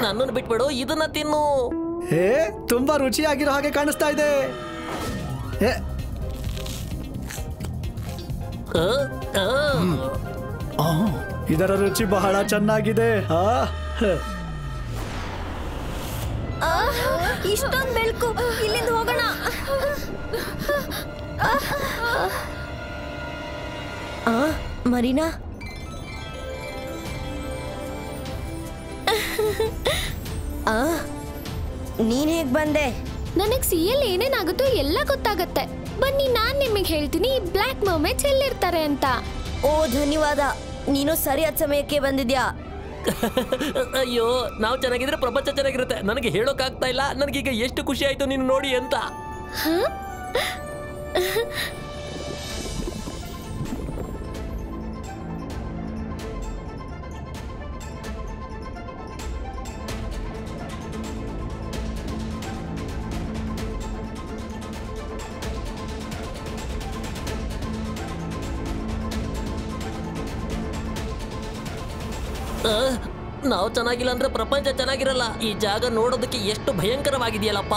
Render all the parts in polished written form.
ನನ್ನನ್ನು ಬಿಟ್ಬಿಡು, ಇದನ್ನ ತಿನ್ನು. ತುಂಬಾ ರುಚಿಯಾಗಿರೋ ಹಾಗೆ ಕಾಣಿಸ್ತಾ ಇದೆ. ಇದರ ರುಚಿ ಬಹಳ ಚೆನ್ನಾಗಿದೆ. ಇಷ್ಟೊಂದು ಬೆಳಕು, ಇಲ್ಲಿಂದ ಹೋಗೋಣ. ಮರೀನಾ, ನೀನ್ ಹೇಗ್ ಬಂದೆ? ನನಗ್ ಸಿಯಲ್ಲಿ ಏನೇನಾಗುತ್ತೋ ಎಲ್ಲ ಗೊತ್ತಾಗತ್ತೆ. ಬನ್ನಿ, ನಾನ್ ನಿಮಗೆ ಹೇಳ್ತೀನಿ ಈ ಬ್ಲ್ಯಾಕ್ ಮರ್ಮೇಡ್ಸ್ ಎಲ್ಲಿರ್ತಾರೆ ಅಂತ. ಓ ಧನ್ಯವಾದ, ನೀನು ಸರಿಯಾದ ಸಮಯಕ್ಕೆ ಬಂದಿದ್ಯಾ. ಅಯ್ಯೋ, ನಾವು ಚೆನ್ನಾಗಿದ್ರೆ ಪ್ರಪಂಚ ಚೆನ್ನಾಗಿರುತ್ತೆ. ನನಗೆ ಹೇಳೋಕ್ಕಾಗ್ತಾ ಇಲ್ಲ, ನನಗೀಗ ಎಷ್ಟು ಖುಷಿ ಆಯ್ತು ನೀನು ನೋಡಿ ಅಂತ. ನಾವು ಚೆನ್ನಾಗಿಲ್ಲ ಅಂದ್ರೆ ಪ್ರಪಂಚ ಚೆನ್ನಾಗಿರಲ್ಲ. ಈ ಜಾಗ ನೋಡೋದಕ್ಕೆ ಎಷ್ಟು ಭಯಂಕರವಾಗಿದೆಯಲ್ಲಪ್ಪ.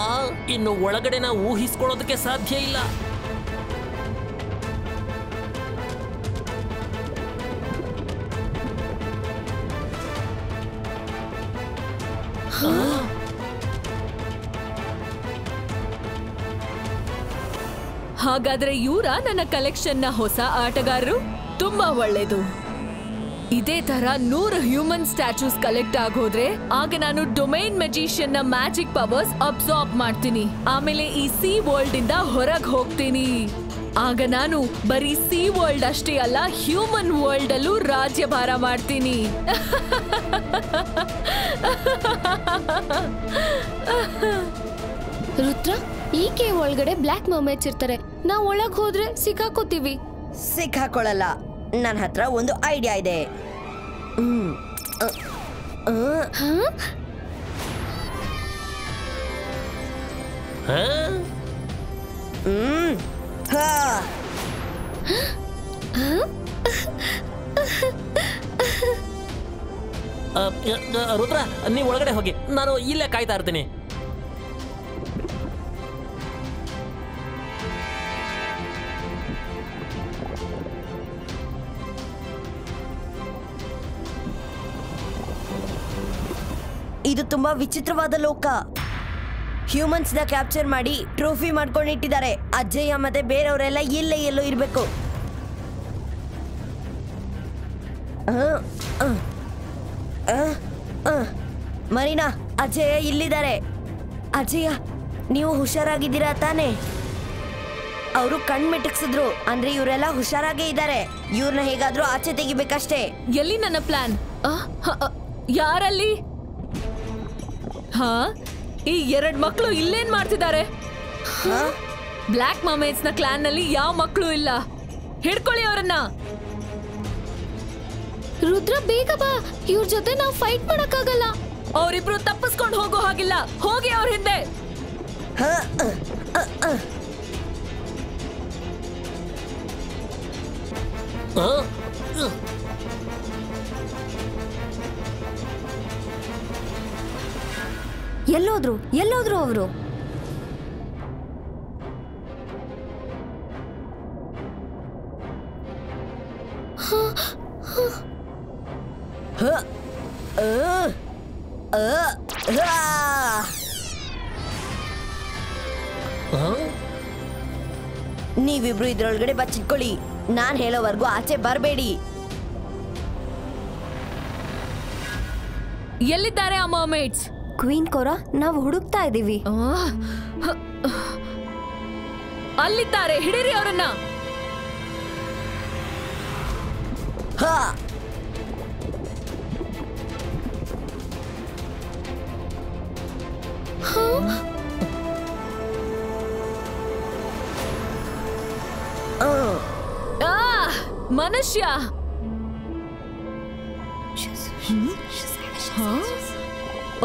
ಇನ್ನು ಒಳಗಡೆ ನಾವು ಊಹಿಸ್ಕೊಳ್ಳೋದಕ್ಕೆ ಸಾಧ್ಯ ಇಲ್ಲ. ಹಾಗಾದ್ರೆ ಇವರ ನನ್ನ ಕಲೆಕ್ಷನ್ ನ ಹೊಸ ಆಟಗಾರರು? ತುಂಬಾ ಒಳ್ಳೇದು. ಇದೇ ತರ 100 ಹ್ಯೂಮನ್ ಸ್ಟ್ಯಾಚ್ಯೂಸ್ ಕಲೆಕ್ಟ್ ಆಗೋದ್ರೆ ಆಗ ನಾನು ಡೊಮೈನ್ ಮ್ಯಾಜಿಷಿಯನ್ ನ ಮ್ಯಾಜಿಕ್ ಪವರ್ಸ್ ಅಬ್ಸಾರ್ಬ್ ಮಾಡ್ತೀನಿ. ಆಮೇಲೆ ಈ ಸಿ ವರ್ಲ್ಡ್ ಇಂದ ಹೊರಗೆ ಹೋಗ್ತೀನಿ. ಆಗ ನಾನು ಬರೀ ಸಿ ವರ್ಲ್ಡ್ ಅಷ್ಟೇ ಅಲ್ಲ, ಹ್ಯೂಮನ್ ವರ್ಲ್ಡ್ ಅಲ್ಲೂ ರಾಜ್ಯಭಾರ ಮಾಡ್ತೀನಿ. ರುದ್ರ, ಈ ಕೇವ್ ಒಳಗಡೆ ಬ್ಲ್ಯಾಕ್ ಮರ್ಮೇಡ್ಸ್ ಇರ್ತಾರೆ. ನಾವು ಒಳಗ್ ಹೋದ್ರೆ ಸಿಕ್ಕಾಕೋತೀವಿ. ಸಿಕ್ಕಾಕೊಳ್ಳಲ್ಲ, ನನ್ನ ಹತ್ರ ಒಂದು ಐಡಿಯಾ ಇದೆ. ರುದ್ರ, ನೀವು ಒಳಗಡೆ ಹೋಗಿ, ನಾನು ಇಲ್ಲೇ ಕಾಯ್ತಾ ಇರ್ತೀನಿ. ಇದು ತುಂಬಾ ವಿಚಿತ್ರವಾದ ಲೋಕ. ಹ್ಯೂಮನ್ಸ್ ನ ಕ್ಯಾಪ್ಚರ್ ಮಾಡಿ ಟ್ರೋಫಿ ಮಾಡ್ಕೊಂಡಿಟ್ಟಿದ್ದಾರೆ. ಅಜ್ಜಯ್ಯ ಮತ್ತೆ ಬೇರೆಯವರೆಲ್ಲ ಇಲ್ಲೇ ಎಲ್ಲೋ ಇರ್ಬೇಕು. ಮರೀನಾ, ಅಜ್ಜಯ್ಯ ಇಲ್ಲಿದ್ದಾರೆ. ಅಜ್ಜಯ್ಯ, ನೀವು ಹುಷಾರಾಗಿದ್ದೀರಾ ತಾನೇ? ಅವರು ಕಣ್ಮಿಟಕ್ಸಿದ್ರು. ಅಂದ್ರೆ ಇವರೆಲ್ಲ ಹುಷಾರಾಗೇ ಇದ್ದಾರೆ. ಇವ್ರನ್ನ ಹೇಗಾದ್ರೂ ಆಚೆ ತೆಗಿಬೇಕಷ್ಟೇ. ಎಲ್ಲಿ ನನ್ನ ಪ್ಲಾನ್? ಯಾರಲ್ಲಿ? ಈ 2 ಮಕ್ಕಳು ಇಲ್ಲೇನ್ ಮಾಡ್ತಿದ್ದಾರೆ? ಬ್ಲ್ಯಾಕ್ ಮರ್ಮೇಡ್ಸ್ ನ ಕ್ಲಾನ್ ನಲ್ಲಿ ಯಾವ ಮಕ್ಕಳು ಇಲ್ಲ. ಹಿಡ್ಕೊಳ್ಳಿ ಅವರನ್ನ. ರುದ್ರ, ಬೇಗ ಬಾ. ಇವ್ರ ಜೊತೆ ನಾವು ಫೈಟ್ ಮಾಡಕ್ಕಾಗಲ್ಲ. ಅವರಿಬ್ರು ತಪ್ಪಿಸ್ಕೊಂಡು ಹೋಗೋ ಹಾಗಿಲ್ಲ. ಹೋಗಿ ಅವ್ರ ಹಿಂದೆ. ಎಲ್ಲೋದ್ರು ಅವರು? ನೀವಿಬ್ರು ಇದ್ರೊಳಗಡೆ ಬಚ್ಚಿಟ್ಕೊಳ್ಳಿ. ನಾನ್ ಹೇಳೋವರೆಗೂ ಆಚೆ ಬರಬೇಡಿ. ಎಲ್ಲಿದ್ದಾರೆ ಆ ಮರ್ಮೇಡ್ಸ್? ಕ್ವೀನ್ ಕೋರಾ, ನಾವು ಹುಡುಕ್ತಾ ಇದೀವಿ. ಅಲ್ಲಿದ್ದಾರೆ, ಹಿಡೀರಿ ಅವರನ್ನ. ಮನುಷ್ಯ,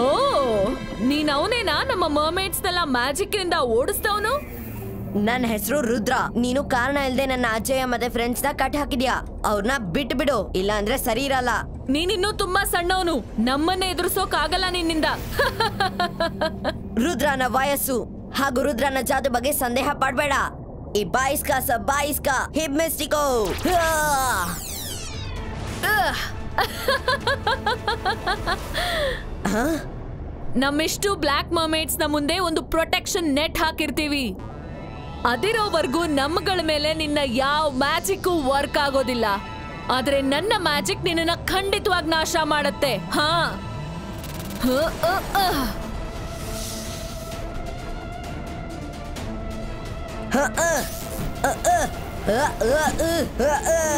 ಓ, ನೀನ್ ಅವನೇನಾ ನಮ್ಮ ಮರ್ಮೇಡ್ಸ್ ನೆಲ್ಲ ಮ್ಯಾಜಿಕ್ ಇಂದ ಓಡಿಸ್ದವನು? ನನ್ನ ಹೆಸರು ರುದ್ರ. ನೀನು ಕಾರಣ ಇಲ್ದೆ ನನ್ನ ಅಜ್ಜಯ್ಯ ಮತ್ತೆ ಫ್ರೆಂಡ್ಸ್ ನ ಕಟ್ ಹಾಕಿದ್ಯಾ. ಅವ್ರನ್ನ ಬಿಟ್ಟು ಬಿಡು, ಇಲ್ಲ ಅಂದ್ರೆ ಸರಿ ಇರಲ್ಲ. ನೀನಿನ್ನೂ ತುಂಬಾ ಸಣ್ಣವನು, ನಮ್ಮನ್ನೇ ಎದುರಿಸೋಕ್ ಆಗಲ್ಲ ನಿನ್ನಿಂದ. ರುದ್ರನ ವಯಸ್ಸು ಹಾಗೂ ರುದ್ರನ ಜಾದು ಬಗ್ಗೆ ಸಂದೇಹ ಪಡ್ಬೇಡ. ಈ ಬಾಯಿಸ್ಕಾ ಹಿಪ್ಮೆಸ್ಟಿಕೋ. ನಮ್ಮಿಷ್ಟು ಬ್ಲ್ಯಾಕ್ ಮರ್ಮೇಡ್ಸ್ ನ ಮುಂದೆ ಒಂದು ಪ್ರೊಟೆಕ್ಷನ್ ನೆಟ್ ಹಾಕಿರ್ತೀವಿ. ಅದಿರೋವರೆಗೂ ನಮ್ಮಗಳ ಮೇಲೆ ನಿನ್ನ ಯಾವ ಮ್ಯಾಜಿಕ್ ವರ್ಕ್ ಆಗೋದಿಲ್ಲ. ಆದ್ರೆ ನನ್ನ ಮ್ಯಾಜಿಕ್ ನಿನ್ನ ಖಂಡಿತವಾಗಿ ನಾಶ ಮಾಡತ್ತೆ. ಹಾ,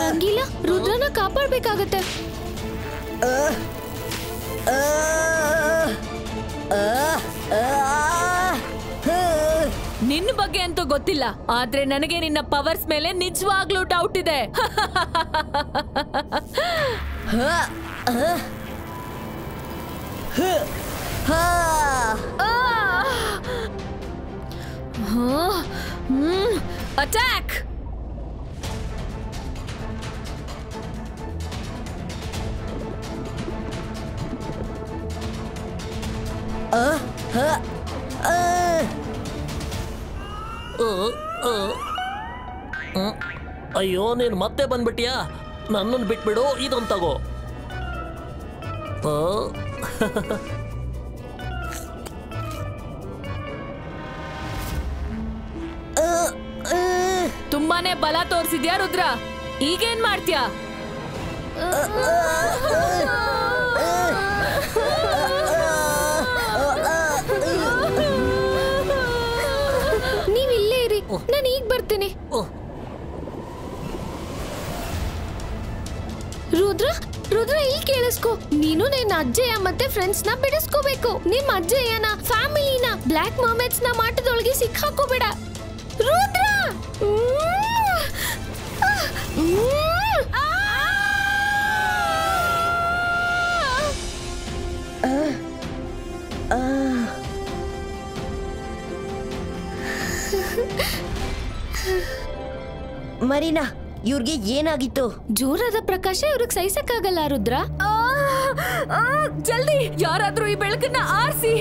ರಂಗೀಲ, ರುದ್ರನ ಕಾಪಾಡ್ಬೇಕಾಗತ್ತೆ. ನಿನ್ನ ಬಗ್ಗೆ ಅಂತೂ ಗೊತ್ತಿಲ್ಲ, ಆದ್ರೆ ನನಗೆ ನಿನ್ನ ಪವರ್ಸ್ ಮೇಲೆ ನಿಜವಾಗ್ಲೂ ಡೌಟ್ ಇದೆ. ಅಟ್ಯಾಕ್! ಅಯ್ಯೋ, ನೀನು ಮತ್ತೆ ಬಂದ್ಬಿಟ್ಟಿಯಾ? ನನ್ನನ್ನು ಬಿಟ್ಬಿಡು, ಇದೊಂದು ತಗೋ. ತುಂಬಾನೇ ಬಲ ತೋರಿಸಿದ್ಯಾ ರುದ್ರ, ಈಗೇನ್ ಮಾಡ್ತೀಯಾ? ನೀವ್ ಇಲ್ಲೇ ಇರಿ, ನಾನು ಈಗ ಬರ್ತೀನಿ. ರುದ್ರ, ಇಲ್ಲಿ ಕೇಳಿಸ್ಕೊ. ನೀನು ನಿನ್ನ ಅಜ್ಜಯ್ಯ ಮತ್ತೆ ಫ್ರೆಂಡ್ಸ್ ನ ಬಿಡಿಸ್ಕೋಬೇಕು. ನಿಮ್ ಅಜ್ಜಯ್ಯನ, ಫ್ಯಾಮಿಲಿನ, ಬ್ಲ್ಯಾಕ್ ಮರ್ಮೇಡ್ಸ್ ನ ಮಾಟದೊಳಗೆ ಸಿಕ್ಕಾಕೋಬೇಡ. ರುದ್ರ! ಮರೀನಾ, ಇವ್ರಿಗೆ ಏನಾಗಿತ್ತು? ಜೋರಾದ ಪ್ರಕಾಶ ಇವ್ರಿಗೆ ಸಹಿಸಕ್ಕಾಗಲ್ಲ ರುದ್ರ. ಜಲ್ದಿ ಯಾರಾದ್ರೂ ಈ ಬೆಳಕನ್ನ ಆರಿಸಿ.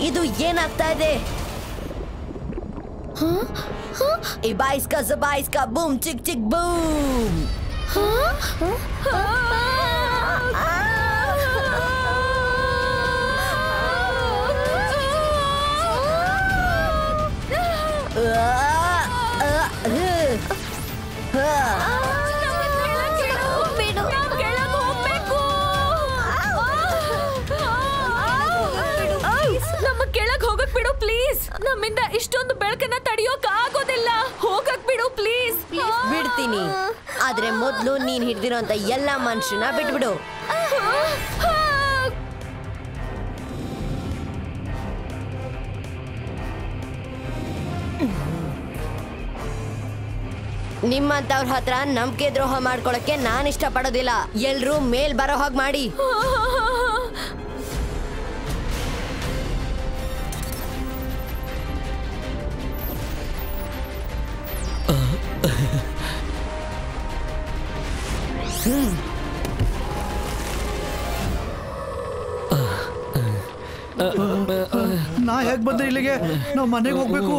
ಇದು ಏನಾಗ್ತಾ ಇದೆ? ಈ ಬಾಯಿಸ್ಕಾ ಬೂಮ್ ಚಿಕ್ ಚಿಕ್ ಬೂಮ್. ಕೆಳಗ್ ಹೋಗಕ್ ಬಿಡು ಪ್ಲೀಸ್. ನಮ್ಮಿಂದ ಇಷ್ಟೊಂದು ಬೆಳಕನ್ನ ತಡೆಯೋಕ್ ಆಗೋದಿಲ್ಲ. ಹೋಗಕ್ ಬಿಡು ಪ್ಲೀಸ್. ಬಿಡ್ತೀನಿ, ಆದ್ರೆ ಮೊದ್ಲು ನೀನ್ ಹಿಡ್ದಿರೋಂತ ಎಲ್ಲಾ ಮನುಷ್ಯನ ಬಿಟ್ಬಿಡು. ನಿಮ್ಮಂತವ್ರ ಹತ್ರ ನಂಬಿಕೆ ದ್ರೋಹ ಮಾಡ್ಕೊಳಕ್ಕೆ ನಾನ್ ಇಷ್ಟ ಪಡೋದಿಲ್ಲ. ಎಲ್ರೂ ಮೇಲ್ ಬರೋ ಹಾಗೆ ಮಾಡಿ. ನಾ ಹೇಗ್ ಬಂದೆ ಇಲ್ಲಿಗೆ? ನಾವು ಮನೆಗೆ ಹೋಗ್ಬೇಕು.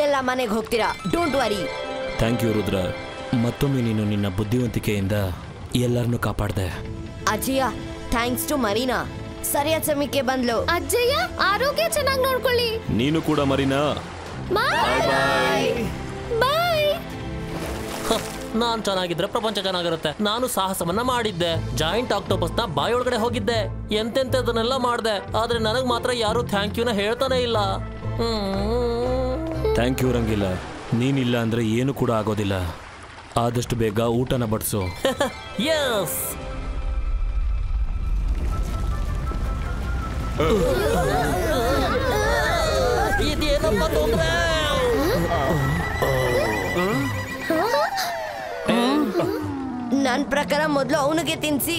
ಎಲ್ಲ ಮನೆಗೆ ಹೋಗ್ತೀರಾ, don't worry. Thank you Rudra. ಮತ್ತೊಮ್ಮೆ ನೀನು ನಿನ್ನ ಬುದ್ಧಿವಂತಿಕೆಯಿಂದ ಎಲ್ಲರನ್ನೂ ಕಾಪಾಡ್ದೆ. ಅಜ್ಜಯ್ಯ, ಥ್ಯಾಂಕ್ಸ್ ಟು ಮರೀನಾ, ಸರಿಯಾದ ಸಮಯಕ್ಕೆ ಬಂದ್ಲು. ಅಜ್ಜಯ್ಯ, ಆರೋಗ್ಯ ಚೆನ್ನಾಗಿ ನೋಡ್ಕೊಳ್ಳಿ. ನೀನು ಕೂಡ ಮರೀನಾ. ಬಾಯ್. ನಾನ್ ಚೆನ್ನಾಗಿದ್ರೆ ಪ್ರಪಂಚ ಚೆನ್ನಾಗಿರುತ್ತೆ. ನಾನು ಸಾಹಸವನ್ನ ಮಾಡಿದ್ದೆ. ಜಾಯಿಂಟ್ ಆಕ್ಟೋಪಸ್ ನ ಬಾಯೊಳಗಡೆ ಹೋಗಿದ್ದೆ. ಎಂತೆಂತದನ್ನೆಲ್ಲ ಮಾಡಿದೆ. ಆದ್ರೆ ನನಗ್ ಮಾತ್ರ ಯಾರು ಥ್ಯಾಂಕ್ ಯುನ ಹೇಳ್ತಾನೆ ಇಲ್ಲ. Thank you ರಂಗಿಲ್ಲ. ನೀನಿಲ್ಲ ಅಂದ್ರೆ ಏನು ಕೂಡ ಆಗೋದಿಲ್ಲ. ಆದಷ್ಟು ಬೇಗ ಊಟನ ಬಡಿಸು. ಎಸ್. ಇದೇನಪ್ಪ ತೊಂದ್ರೆ? ನನ್ ಪ್ರಕಾರ ಮೊದ್ಲು ಅವನಿಗೆ ತಿನ್ಸಿ,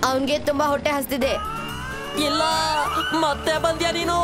ಅವನ್ಗೆ ತುಂಬಾ ಹೊಟ್ಟೆ ಹಸ್ತಿದೆ. ಇಲ್ಲ, ಮತ್ತೆ ಬಂದ್ಯಾ ನೀನು?